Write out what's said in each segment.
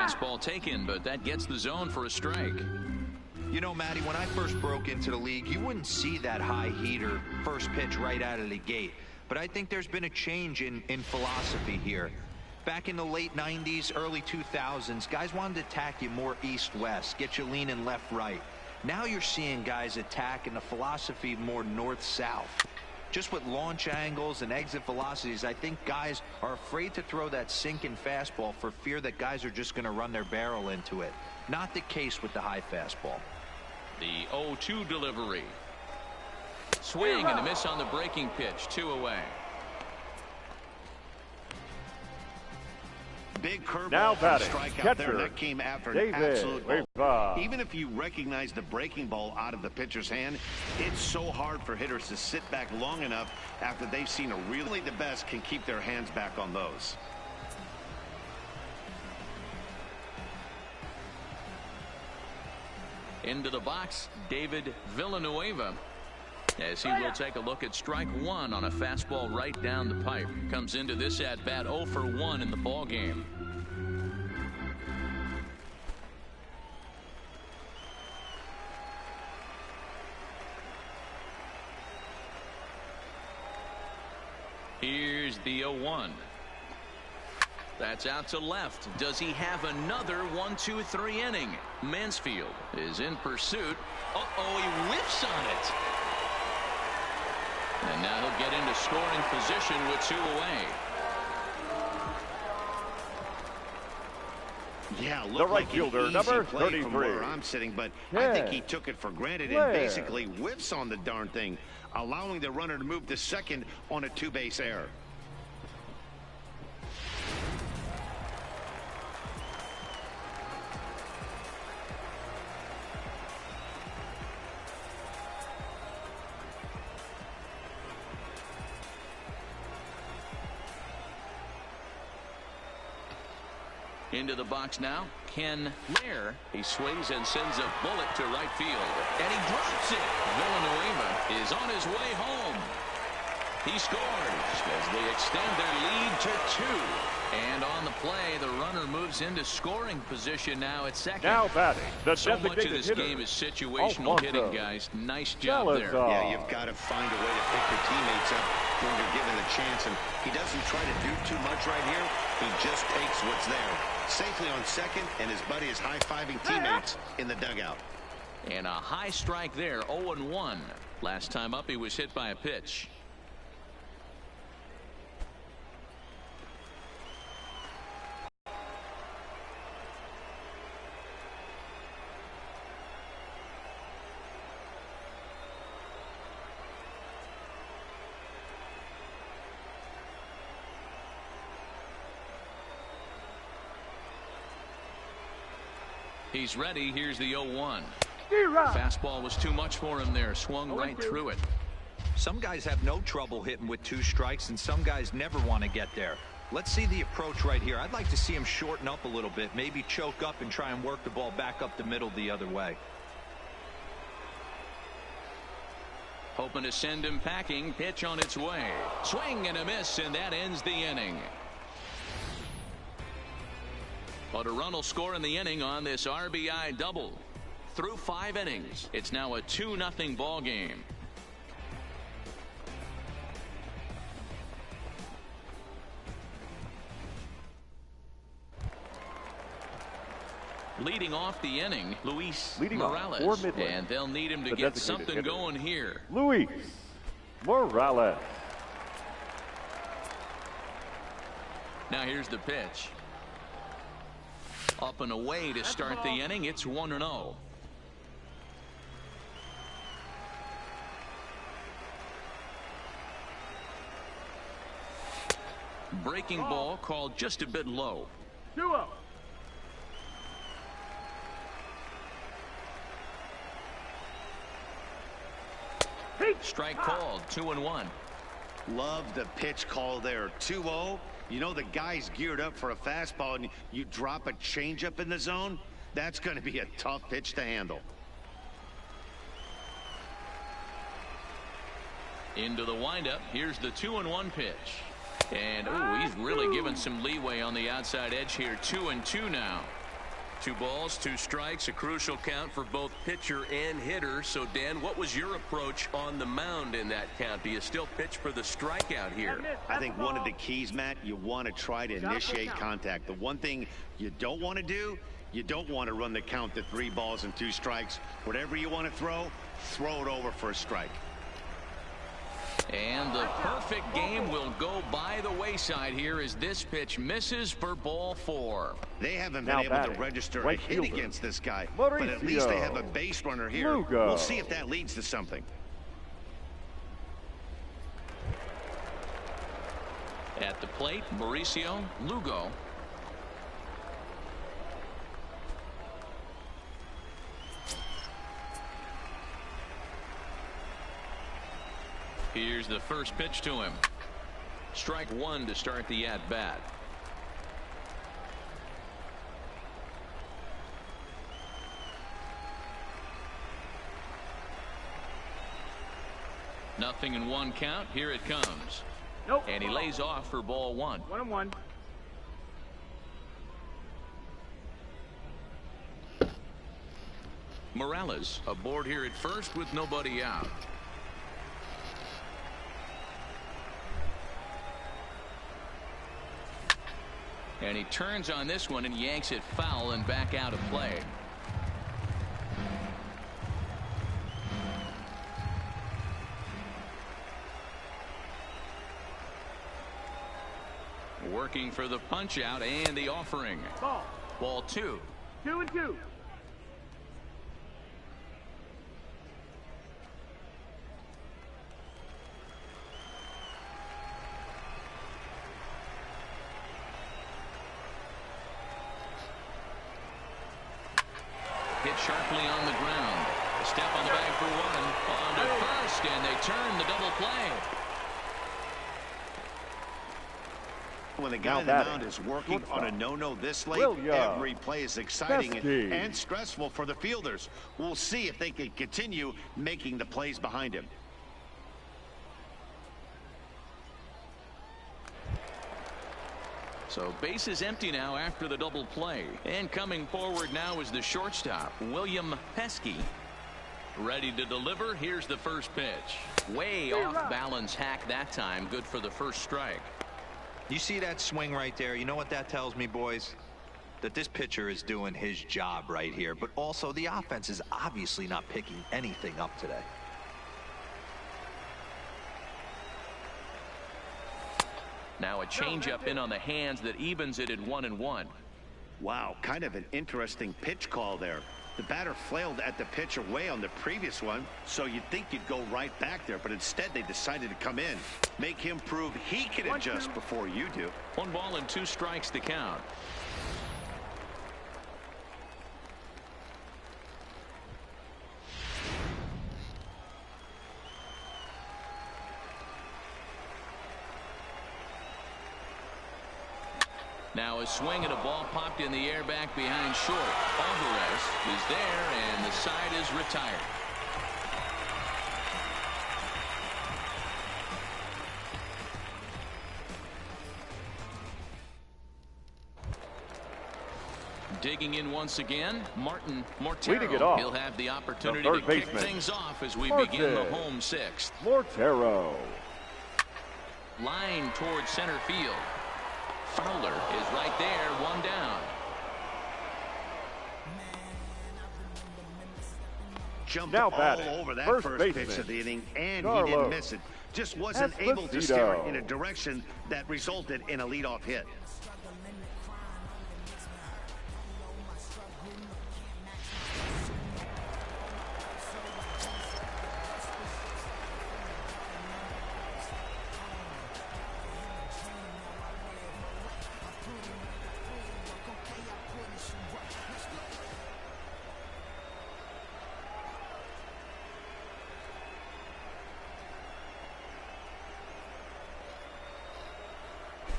Fastball taken, but that gets the zone for a strike. You know, Matty, when I first broke into the league, you wouldn't see that high heater first pitch right out of the gate. But I think there's been a change in philosophy here. Back in the late 90s, early 2000s, guys wanted to attack you more east-west, get you leaning left-right. Now you're seeing guys attack in the philosophy more north-south. Just with launch angles and exit velocities, I think guys are afraid to throw that sinking fastball for fear that guys are just going to run their barrel into it. Not the case with the high fastball. The 0-2 delivery. Swing and a miss on the breaking pitch. 2 away. Big curveball now batting, strike out there. That came after an absolute ball. Even if you recognize the breaking ball out of the pitcher's hand, it's so hard for hitters to sit back long enough after they've seen a really the best can keep their hands back on those. Into the box, David Villanueva, as he will take a look at strike one on a fastball right down the pipe. Comes into this at bat 0 for 1 in the ball game. Here's the 0-1. That's out to left. Does he have another 1-2-3 inning? Mansfield is in pursuit. Uh-oh, he whiffs on it. And now he'll get into scoring position with 2 away. Yeah, the looked right like fielder, an number easy play 33. from where I'm sitting, but I think he took it for granted and basically whiffs on the darn thing, allowing the runner to move to second on a 2-base error. Into the box now, Ken Lair. He swings and sends a bullet to right field, and he drops it. Villanueva is on his way home. He scores as they extend their lead to 2. And on the play, the runner moves into scoring position now at second. Now batting, the so much of this hitter, game is situational hitting, guys. Nice job there. Yeah, you've got to find a way to pick your teammates up when you're given a chance, and he doesn't try to do too much right here. He just takes what's there. Safely on second, and his buddy is high-fiving teammates in the dugout. And a high strike there, 0-1. Last time up, he was hit by a pitch. He's ready. Here's the 0-1. Fastball was too much for him there. Swung right through it. Some guys have no trouble hitting with 2 strikes, and some guys never want to get there. Let's see the approach right here. I'd like to see him shorten up a little bit, maybe choke up and try and work the ball back up the middle the other way. Hoping to send him packing. Pitch on its way. Swing and a miss, and that ends the inning. But a run will score in the inning on this RBI double. Through 5 innings, it's now a 2-0 ball game. Leading off the inning, Luis Morales, and they'll need him to get something going here. Luis Morales. Now here's the pitch. Up and away to start the inning. It's 1-0. Breaking ball called just a bit low. 2-0. Strike called. 2-1. Love the pitch call there. 2-0. You know the guy's geared up for a fastball, and you drop a changeup in the zone. That's going to be a tough pitch to handle. Into the windup. Here's the 2-1 pitch. And, he's really given some leeway on the outside edge here. 2-2 now. 2 balls, 2 strikes, a crucial count for both pitcher and hitter. So, Dan, what was your approach on the mound in that count? Do you still pitch for the strikeout here? I think one of the keys, Matt, you want to try to initiate contact. The one thing you don't want to do, you don't want to run the count to 3 balls and 2 strikes. Whatever you want to throw it over for a strike. And the perfect game will go by the wayside here as this pitch misses for ball 4. They haven't been able to register a hit against this guy, but at least they have a base runner here. We'll see if that leads to something. At the plate, Mauricio Lugo. Here's the first pitch to him. Strike 1 to start the at-bat. Nothing in 1 count. Here it comes. Nope. And he lays off for ball 1. 1-1. Morales aboard here at first with nobody out. And he turns on this one and yanks it foul and back out of play. Working for the punch out and the offering. Ball 2. 2-2. Hit sharply on the ground. A step on the bag for 1. On to first, and they turn the double play. When the guy on the mound is working on a no-no this late, every play is exciting and stressful for the fielders. We'll see if they can continue making the plays behind him. So base is empty now after the double play. And coming forward now is the shortstop, William Pesky. Ready to deliver. Here's the first pitch. Way off balance hack that time. Good for the first strike. You see that swing right there? You know what that tells me, boys? That this pitcher is doing his job right here. But also the offense is obviously not picking anything up today. Now a changeup in on the hands that evens it at 1-1. Wow, kind of an interesting pitch call there. The batter flailed at the pitch away on the previous one, so you'd think you'd go right back there, but instead they decided to come in. Make him prove he can adjust before you do. 1 ball and 2 strikes to count. Now a swing and a ball popped in the air back behind short. Alvarez is there and the side is retired. Digging in once again, Martin Mortero. He'll have the opportunity to kick things off as we begin the home 6th. Mortero. Line towards center field. Fowler is right there, 1 down. Jumped all over that first pitch of the inning, and he didn't miss it. Just wasn't able to steer it in a direction that resulted in a leadoff hit.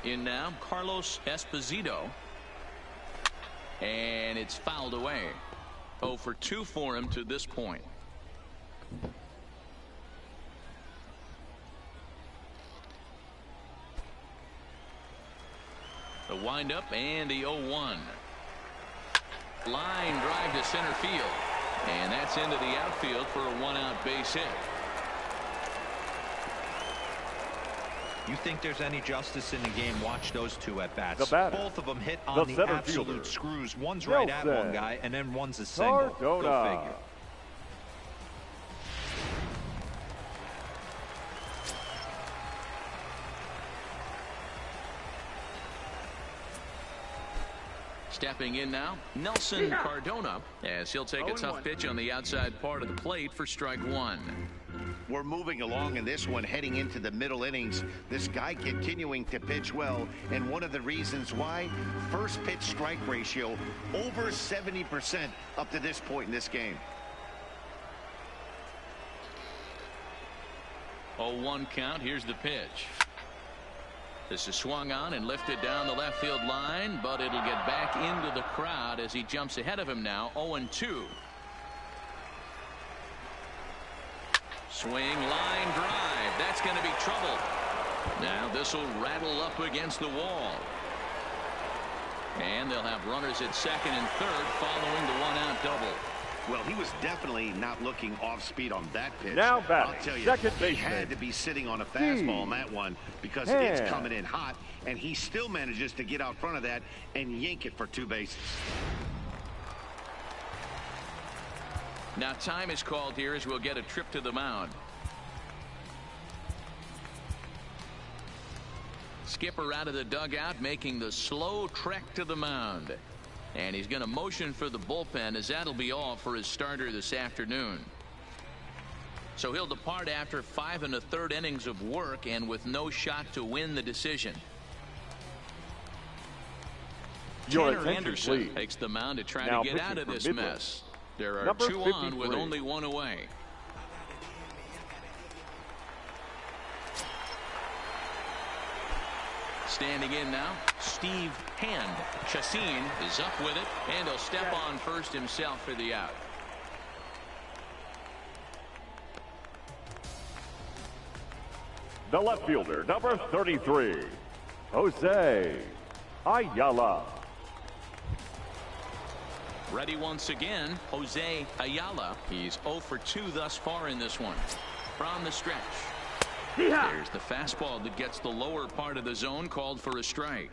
In now, Carlos Esposito. And it's fouled away. 0 for 2 for him to this point. The windup and the 0-1. Line drive to center field. And that's into the outfield for a 1-out base hit. You think there's any justice in the game? Watch those two at bats. Both of them hit on the absolute screws. One's right at one guy, and then one's a single. Go figure. Stepping in now, Nelson Cardona, as he'll take a tough pitch on the outside part of the plate for strike one. We're moving along in this one, heading into the middle innings. This guy continuing to pitch well, and one of the reasons why, first pitch strike ratio over 70% up to this point in this game. 0-1 count. Here's the pitch. This is swung on and lifted down the left field line, but it'll get back into the crowd as he jumps ahead of him now. 0-2. Swing, line drive. That's going to be trouble. Now this will rattle up against the wall. And they'll have runners at second and third following the 1-out double. Well, he was definitely not looking off speed on that pitch. Now batting, I'll tell you, second he baseman. had to be sitting on a fastball on that one because it's coming in hot, and he still manages to get out front of that and yank it for 2 bases. Now time is called here as we'll get a trip to the mound. Skipper out of the dugout making the slow trek to the mound. And he's going to motion for the bullpen as that'll be all for his starter this afternoon. So he'll depart after 5 1/3 innings of work and with no shot to win the decision. Tanner Anderson takes the mound to try to get out of this mess. There are 2 on with only 1 away. Standing in now, Steve Hand. Chassin is up with it, and he'll step on first himself for the out. The left fielder, number 33, Jose Ayala. Ready once again, Jose Ayala. He's 0 for 2 thus far in this one. From the stretch. There's the fastball that gets the lower part of the zone, called for a strike.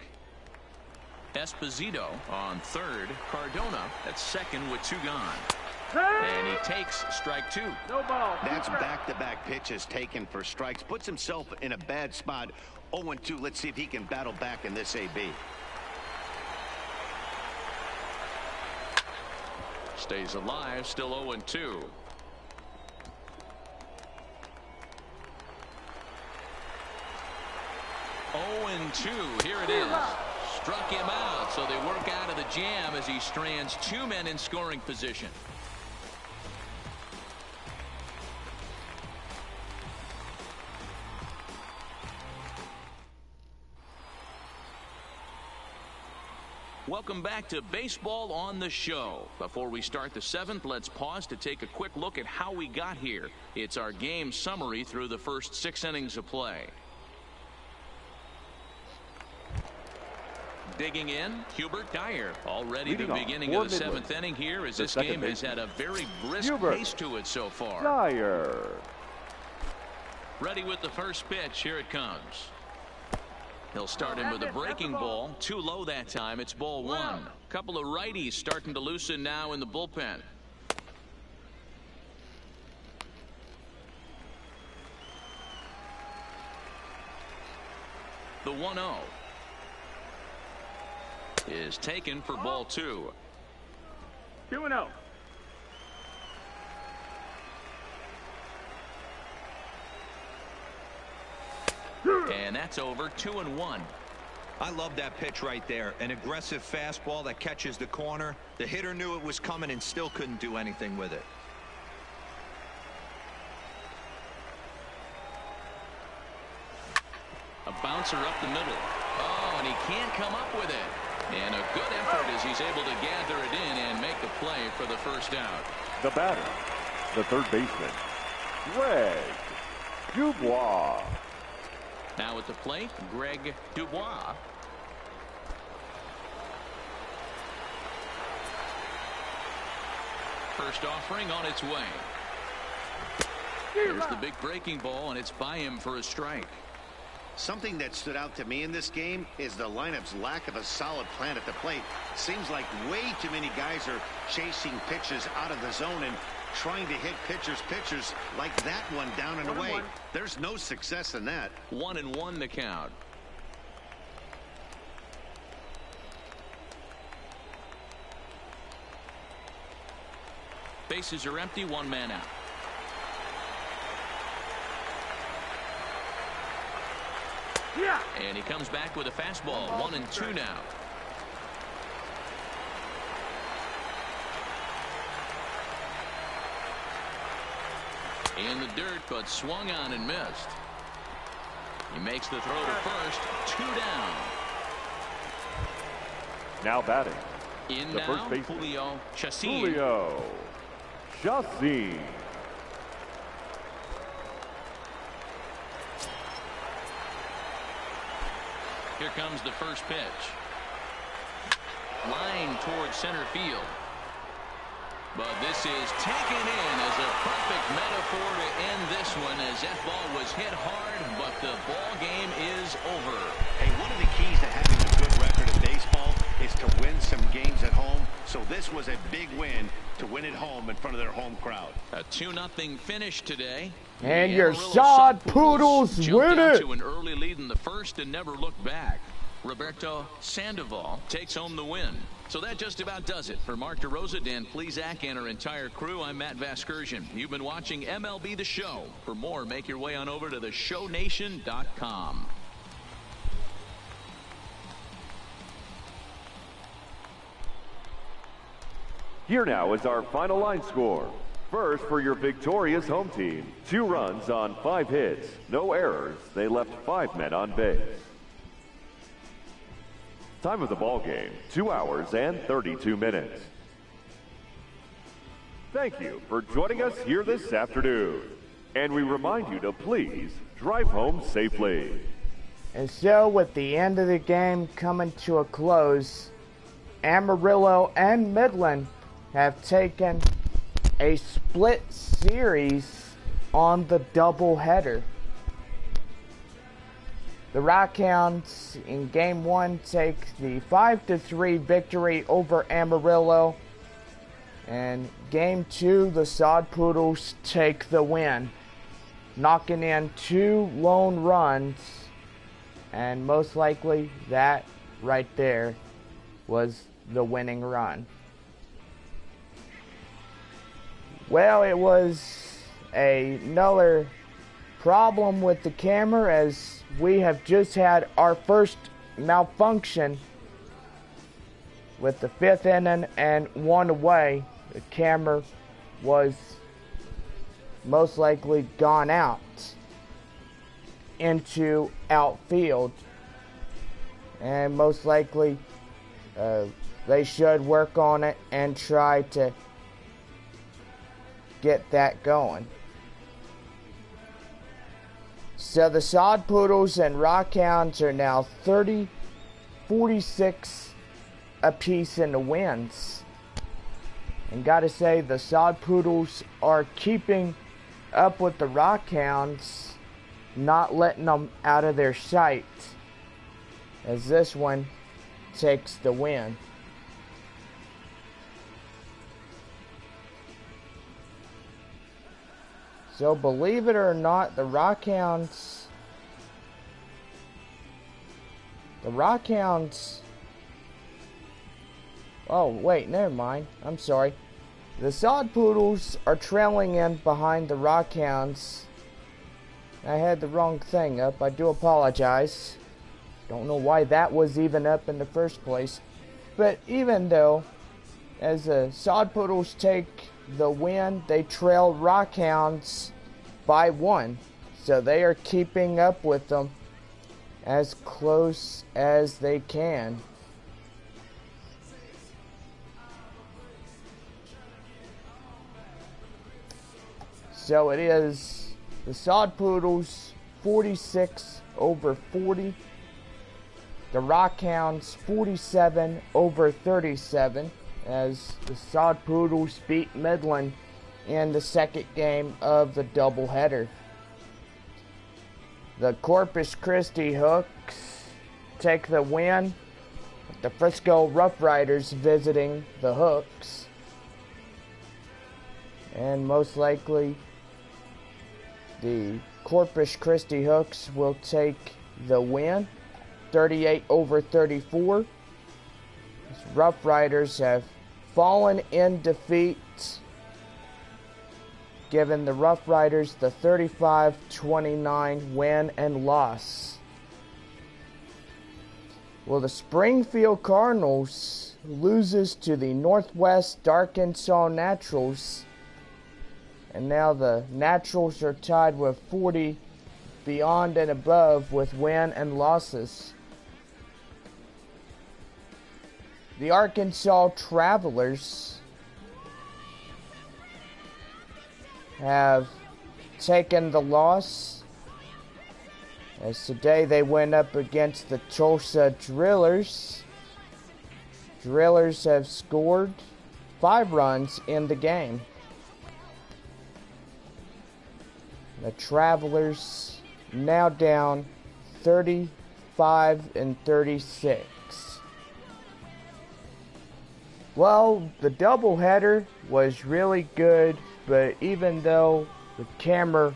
Esposito on third. Cardona at second with 2 gone. And he takes strike 2. No ball. That's back-to-back pitches taken for strikes. Puts himself in a bad spot. 0-2. Let's see if he can battle back in this AB. Stays alive, still 0-2. Here it is. Struck him out, so they work out of the jam as he strands 2 men in scoring position. Welcome back to Baseball on the Show. Before we start the 7th, let's pause to take a quick look at how we got here. It's our game summary through the first 6 innings of play. Digging in, Hubert Dyer. Already the beginning of the 7th inning here as this game has had a very brisk pace to it so far. Dyer. Ready with the first pitch. Here it comes. He'll start him with a breaking ball. Too low that time. It's ball 1. Couple of righties starting to loosen now in the bullpen. The 1-0 is taken for ball 2. 2-0. And that's over. 2-1. I love that pitch right there. An aggressive fastball that catches the corner. The hitter knew it was coming and still couldn't do anything with it. A bouncer up the middle. Oh, and he can't come up with it. And a good effort as he's able to gather it in and make the play for the first out. The batter, the third baseman, Greg Dubois. Now at the plate, Greg Dubois. First offering on its way. There's the big breaking ball, and it's by him for a strike. Something that stood out to me in this game is the lineup's lack of a solid plan at the plate. Seems like way too many guys are chasing pitches out of the zone and trying to hit pitchers like that one down and away. There's no success in that. 1-1 the count. Bases are empty, one man out. Yeah. And he comes back with a fastball. 1-2 now. In the dirt, but swung on and missed. He makes the throw to first. 2 down. Now batting. In the now, first baseman, Julio Chassin. Julio Chassin. Here comes the first pitch. Line towards center field. But this is taken in as a perfect metaphor to end this one, as that ball was hit hard, but the ball game is over. Hey, one of the keys to having a good record in baseball is to win some games at home. So this was a big win to win at home in front of their home crowd. A 2-0 finish today. And The your Amarillo sod Poodles jumped win out it. to an early lead in the first and never looked back. Roberto Sandoval takes home the win. So that just about does it. For Mark DeRosa, Dan Plesac, and our entire crew, I'm Matt Vasgersian. You've been watching MLB The Show. For more, make your way on over to theshownation.com. Here now is our final line score. First, for your victorious home team, 2 runs on 5 hits, no errors. They left 5 men on base. Time of the ball game, 2 hours and 32 minutes. Thank you for joining us here this afternoon. And we remind you to please drive home safely. And so, with the end of the game coming to a close, Amarillo and Midland have taken a split series on the doubleheader. The Rockhounds in Game 1 take the 5-3 victory over Amarillo. And Game 2, the Sod Poodles take the win, knocking in 2 lone runs. And most likely that right there was the winning run. Well, it was another problem with the camera, as we have just had our first malfunction with the 5th inning and 1 away. The camera was most likely gone out into outfield, and most likely they should work on it and try to get that going. So the Sod Poodles and Rockhounds are now 30-46 apiece in the wins. And gotta say, the Sod Poodles are keeping up with the Rockhounds, not letting them out of their sight, as this one takes the win. So believe it or not, the Rockhounds, oh wait, never mind, I'm sorry. The Sod Poodles are trailing in behind the Rockhounds. I had the wrong thing up, I do apologize. Don't know why that was even up in the first place. But even though, as the Sod Poodles take the win, they trail Rockhounds by 1. So they are keeping up with them as close as they can. So it is the Sod Poodles 46-40. The Rockhounds 47-37. as the Sod Poodles beat Midland in the second game of the doubleheader. The Corpus Christi Hooks take the win, with the Frisco Rough Riders visiting the Hooks. And most likely, the Corpus Christi Hooks will take the win, 38-34. The Rough Riders have fallen in defeat, giving the Rough Riders the 35-29 win and loss. Well, the Springfield Cardinals loses to the Northwest Arkansas Naturals, and now the Naturals are tied with 40 beyond and above with win and losses. The Arkansas Travelers have taken the loss, as today they went up against the Tulsa Drillers. Drillers have scored 5 runs in the game. The Travelers now down 35-36. Well, the doubleheader was really good, but even though the camera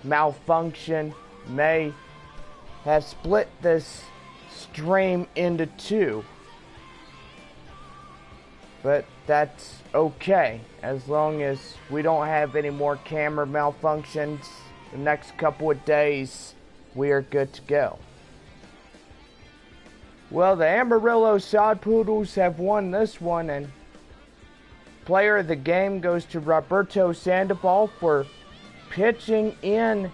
malfunction may have split this stream into 2, but that's okay as long as we don't have any more camera malfunctions. The next couple of days we are good to go. Well, the Amarillo Sod Poodles have won this one, and player of the game goes to Roberto Sandoval for pitching in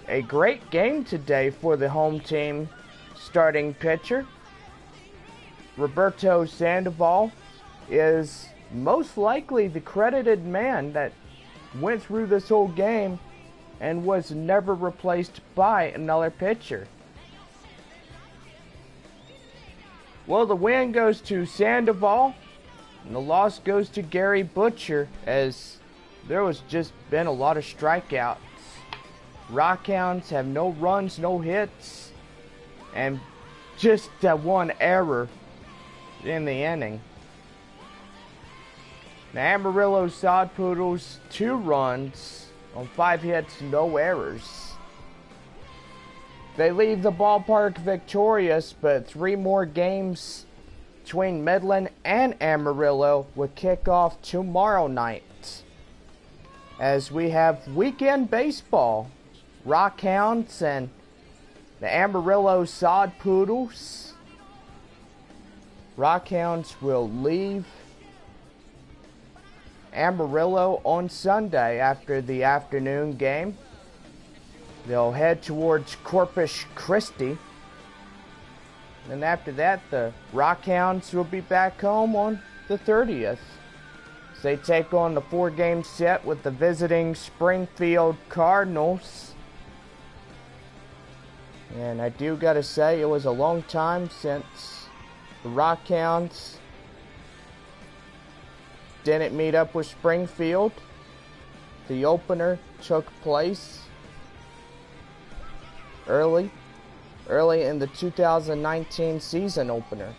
a great game today for the home team starting pitcher. Roberto Sandoval is most likely the credited man that went through this whole game and was never replaced by another pitcher. Well, the win goes to Sandoval, and the loss goes to Gary Butcher, as there was just been a lot of strikeouts. Rockhounds have no runs, no hits, and just that one error in the inning. The Amarillo Sod Poodles, 2 runs on 5 hits, no errors. They leave the ballpark victorious, but 3 more games between Midland and Amarillo will kick off tomorrow night, as we have weekend baseball. Rockhounds and the Amarillo Sod Poodles. Rockhounds will leave Amarillo on Sunday after the afternoon game. They'll head towards Corpus Christi. And after that, the Rockhounds will be back home on the 30th. So they take on the 4-game set with the visiting Springfield Cardinals. And I do gotta say, it was a long time since the Rockhounds didn't meet up with Springfield. The opener took place early in the 2019 season opener.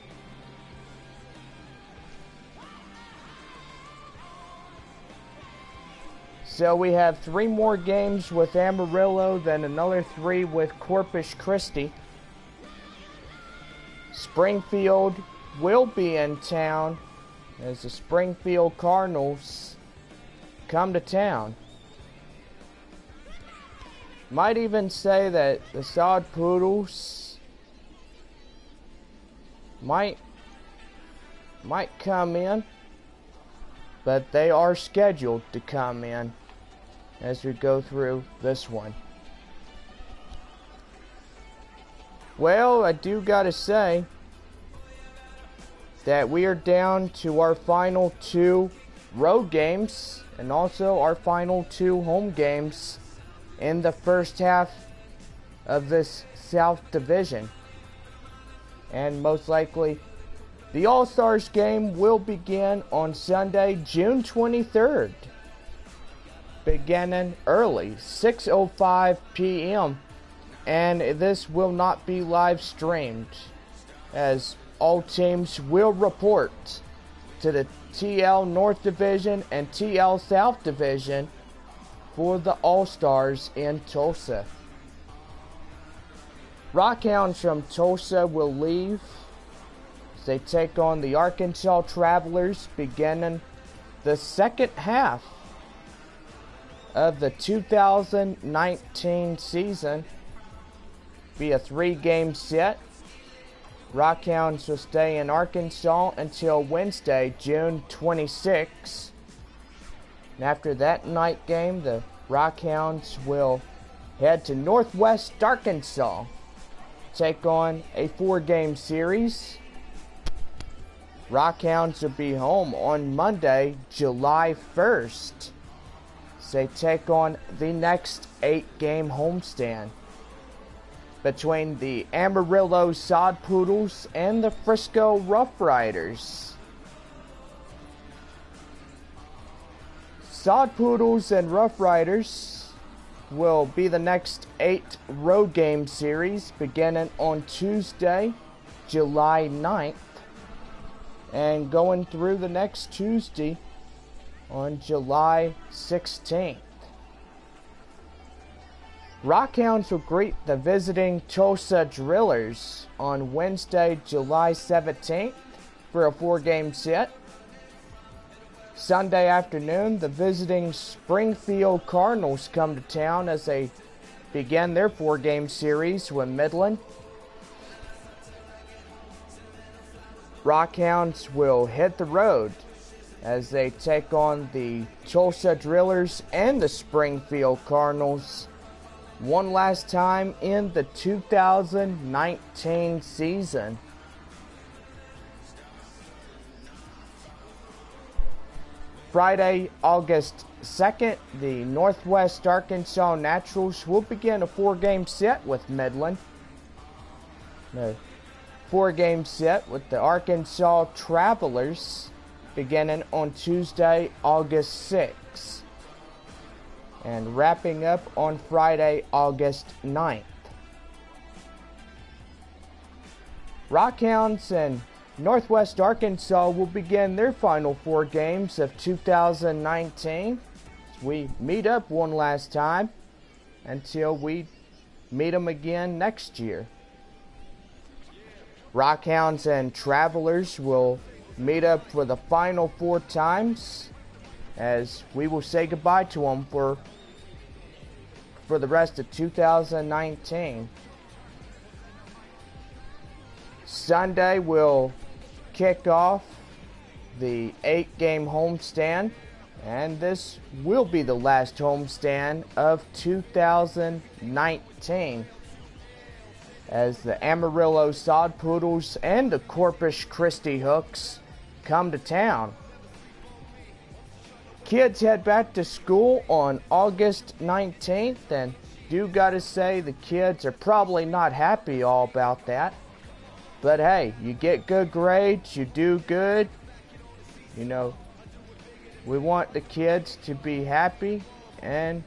So we have 3 more games with Amarillo, then another 3 with Corpus Christi. Springfield will be in town as the Springfield Cardinals come to town. Might even say that the Sod Poodles might come in, but they are scheduled to come in as we go through this one. Well, I do gotta say that we are down to our final 2 road games and also our final 2 home games in the first half of this South Division. And most likely The All-Stars game will begin on Sunday, June 23rd, beginning early, 6:05 p.m., and this will not be live streamed, as all teams will report to the TL North Division and TL South Division for the All-Stars in Tulsa. Rockhounds from Tulsa will leave as they take on the Arkansas Travelers beginning the second half of the 2019 season. Be a 3-game set. Rockhounds will stay in Arkansas until Wednesday, June 26. And after that night game, the Rockhounds will head to Northwest Arkansas, take on a 4-game series. Rockhounds will be home on Monday, July 1st. So they take on the next 8-game homestand between the Amarillo Sod Poodles and the Frisco Rough Riders. Sod Poodles and Rough Riders will be the next 8 road game series beginning on Tuesday, July 9th, and going through the next Tuesday on July 16th. Rockhounds will greet the visiting Tulsa Drillers on Wednesday, July 17th for a 4-game set. Sunday afternoon, the visiting Springfield Cardinals come to town as they begin their 4-game series with Midland. Rockhounds will hit the road as they take on the Tulsa Drillers and the Springfield Cardinals one last time in the 2019 season. Friday, August 2nd, the Northwest Arkansas Naturals will begin a 4-game set with Midland. A 4-game set with the Arkansas Travelers beginning on Tuesday, August 6th. And wrapping up on Friday, August 9th. Rockhounds and Northwest Arkansas will begin their final 4 games of 2019. We meet up one last time until we meet them again next year. Rockhounds and Travelers will meet up for the final 4 times, as we will say goodbye to them for the rest of 2019. Sunday will kick off the 8-game homestand, and this will be the last homestand of 2019, as the Amarillo Sod Poodles and the Corpus Christi Hooks come to town. Kids head back to school on August 19th, and do gotta say the kids are probably not happy all about that. But hey, you get good grades, you do good. You know, we want the kids to be happy, and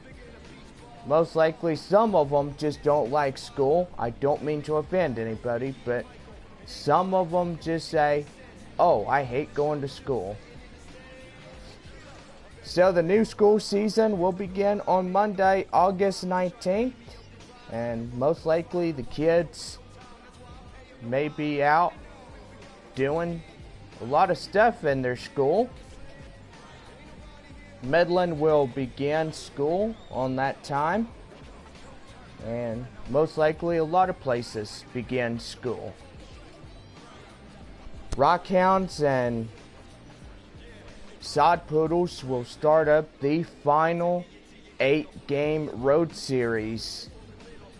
most likely some of them just don't like school. I don't mean to offend anybody, but some of them just say, oh, I hate going to school. So the new school season will begin on Monday, August 19th, and most likely the kids may be out doing a lot of stuff in their school. Midland will begin school on that time, and most likely a lot of places begin school. Rockhounds and Sod Poodles will start up the final 8-game road series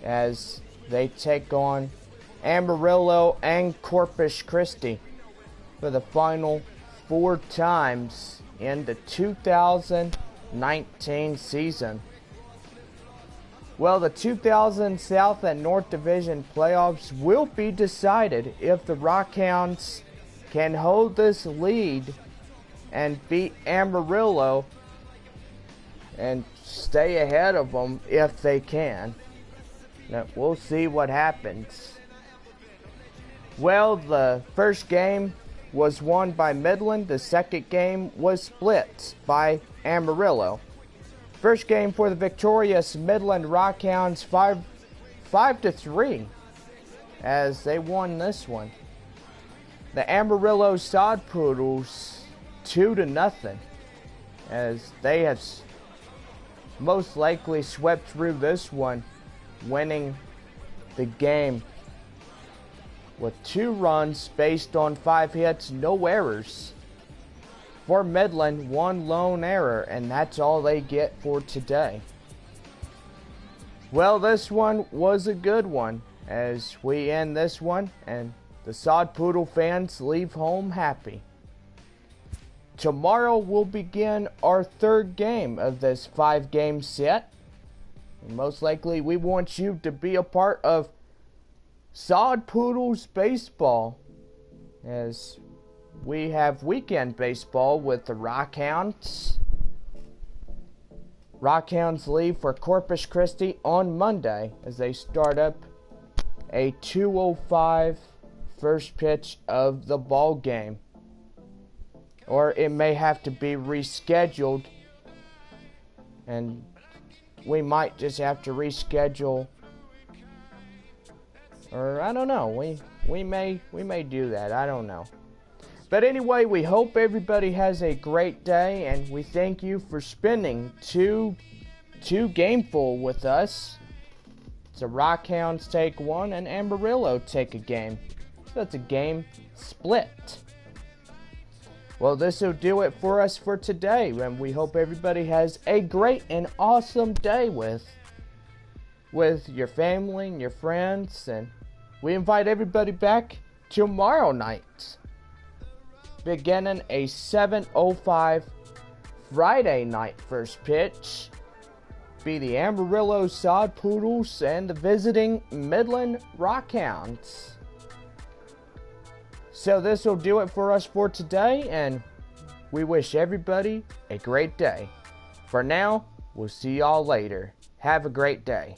as they take on Amarillo and Corpus Christi for the final 4 times in the 2019 season. Well, the 2000 South and North Division playoffs will be decided if the Rockhounds can hold this lead and beat Amarillo and stay ahead of them if they can. Now, we'll see what happens. Well, the first game was won by Midland. The second game was split by Amarillo. First game for the victorious Midland Rockhounds, 5-3, as they won this one. The Amarillo Sod Poodles 2-0, as they have most likely swept through this one, winning the game with 2 runs based on 5 hits, no errors. For Midland, 1 lone error, and that's all they get for today. Well, this one was a good one, as we end this one, and the Sod Poodle fans leave home happy. Tomorrow we'll begin our 3rd game of this 5-game set. And most likely we want you to be a part of Sod Poodles baseball, as we have weekend baseball with the Rockhounds. Rockhounds leave for Corpus Christi on Monday as they start up a 2:05 first pitch of the ball game. Or it may have to be rescheduled, and we might just have to reschedule, or I don't know, we may do that, I don't know. But anyway, we hope everybody has a great day, and we thank you for spending two gameful with us. It's a Rockhounds take 1 and Amarillo take a game. So it's a game split. Well, this will do it for us for today, and we hope everybody has a great and awesome day with your family and your friends, and we invite everybody back tomorrow night, beginning a 7:05 Friday night first pitch. Be the Amarillo Sod Poodles and the visiting Midland Rockhounds. So this will do it for us for today, and we wish everybody a great day. For now, we'll see y'all later. Have a great day.